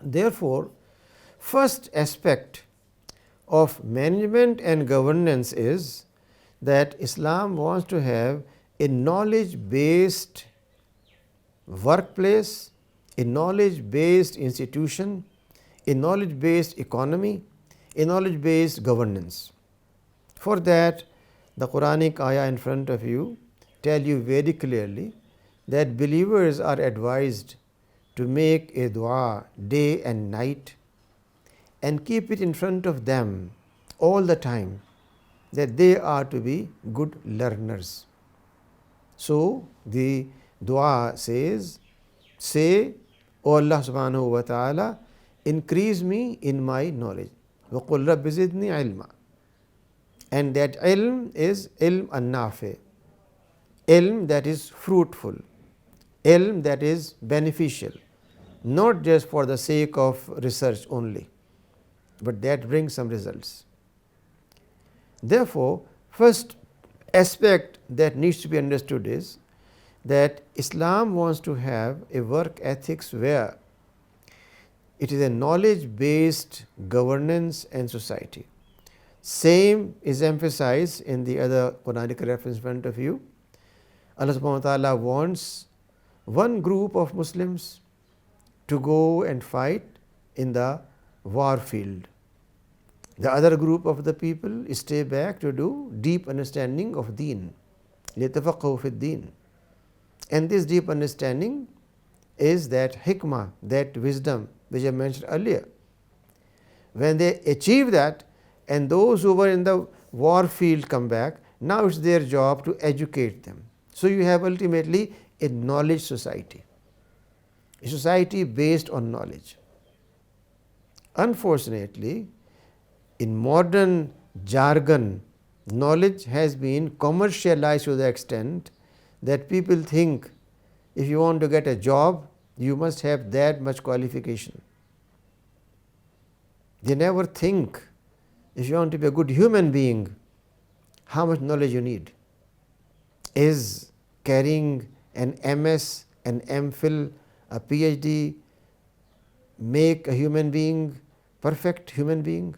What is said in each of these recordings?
Therefore, first aspect of management and governance is that Islam wants to have a knowledge based workplace, a knowledge based institution, a knowledge based economy, a knowledge based governance. For that, the Quranic ayah in front of you tell you very clearly that believers are advised to make a dua day and night and keep it in front of them all the time, that they are to be good learners. So, the dua says, say, O Allah subhanahu wa ta'ala, increase me in my knowledge. وَقُلْ رَبِّ زِدْنِي عِلْمًا. And that ilm is ilm an-nafi, ilm that is fruitful, ilm that is beneficial, not just for the sake of research only, but that brings some results. Therefore, first aspect that needs to be understood is that Islam wants to have a work ethics where it is a knowledge based governance and society. Same is emphasized in the other Quranic reference in front of you. Allah subhanahu wa ta'ala wants one group of Muslims to go and fight in the war field. The other group of the people stay back to do deep understanding of deen. لِيَتَفَقَّهُوا فِي الدِّينِ. And this deep understanding is that hikmah, that wisdom which I mentioned earlier. When they achieve that, and those who were in the war field come back, now it's their job to educate them. So you have ultimately a knowledge society, a society based on knowledge. Unfortunately, in modern jargon, knowledge has been commercialized to the extent that people think if you want to get a job, you must have that much qualification. They never think if you want to be a good human being, how much knowledge you need. Is carrying an MS, an MPhil, a PhD make a human being perfect human being,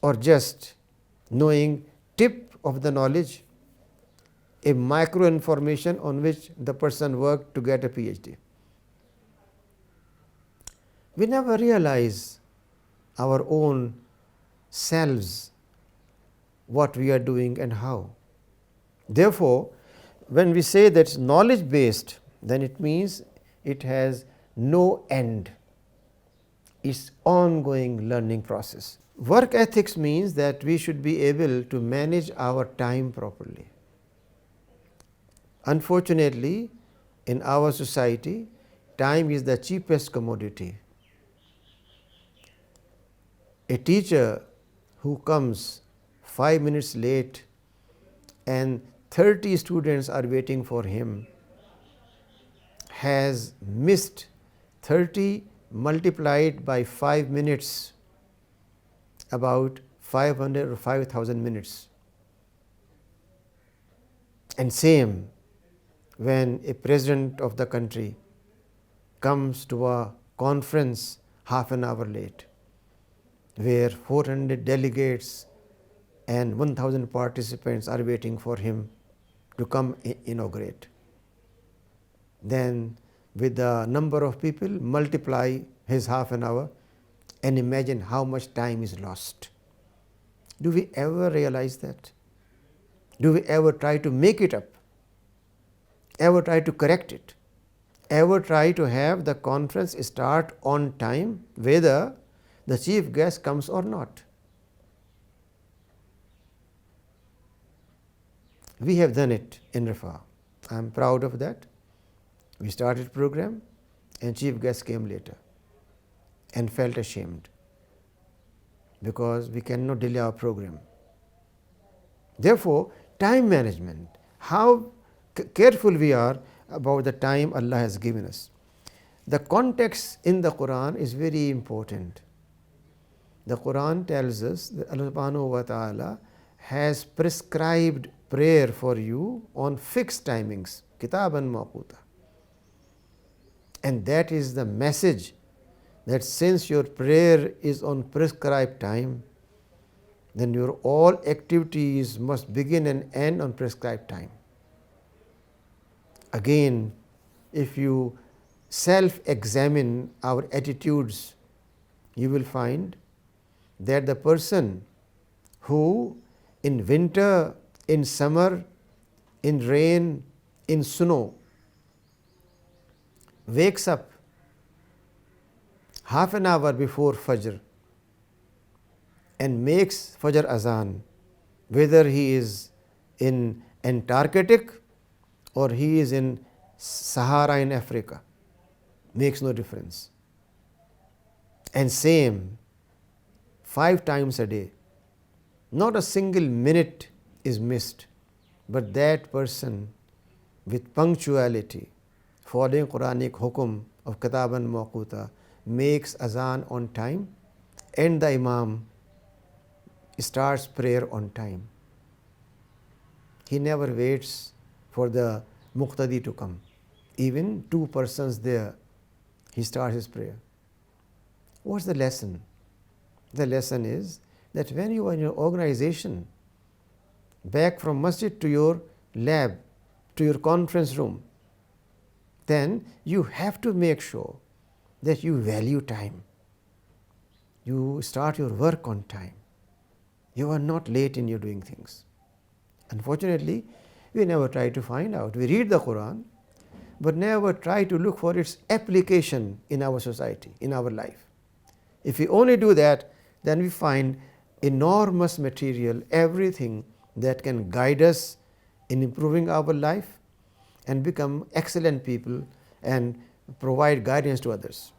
or just knowing tip of the knowledge, a micro information on which the person worked to get a PhD? We never realize our own selves, what we are doing and how. Therefore, when we say that it's knowledge based, then it means it has no end. It's ongoing learning process. Work ethics means that we should be able to manage our time properly. Unfortunately, in our society, time is the cheapest commodity. A teacher who comes 5 minutes late and 30 students are waiting for him has missed 30 multiplied by 5 minutes, about 500 or 5,000 minutes. And same when a president of the country comes to a conference half an hour late, where 400 delegates and 1,000 participants are waiting for him to come inaugurate. Then with the number of people, multiply his half an hour and imagine how much time is lost. Do we ever realize that? Do we ever try to make it up? Ever try to correct it? Ever try to have the conference start on time, whether the chief guest comes or not? We have done it in Rafa. I am proud of that. We started program and chief guest came later and felt ashamed because we cannot delay our program. Therefore, time management, how careful we are about the time Allah has given us. The context in the Quran is very important. The Quran tells us that Allah subhanahu wa ta'ala has prescribed prayer for you on fixed timings, kitaban mawquta. And that is the message that since your prayer is on prescribed time, then your all activities must begin and end on prescribed time. Again, if you self-examine our attitudes, you will find that the person who in winter, in summer, in rain, in snow, wakes up half an hour before Fajr and makes Fajr Azan, whether he is in Antarctic or he is in Sahara in Africa, makes no difference. And same, 5 times a day, not a single minute is missed, but that person with punctuality, following Quranic hukum of Kitaban Mawquta, makes azan on time, and the Imam starts prayer on time. He never waits for the Muqtadi to come. Even 2 persons there, he starts his prayer. What's the lesson? The lesson is that when you are in your organization, back from masjid to your lab, to your conference room, then you have to make sure that you value time. You start your work on time. You are not late in your doing things. Unfortunately, we never try to find out. We read the Quran, but never try to look for its application in our society, in our life. If we only do that, then we find enormous material, everything that can guide us in improving our life and become excellent people and provide guidance to others.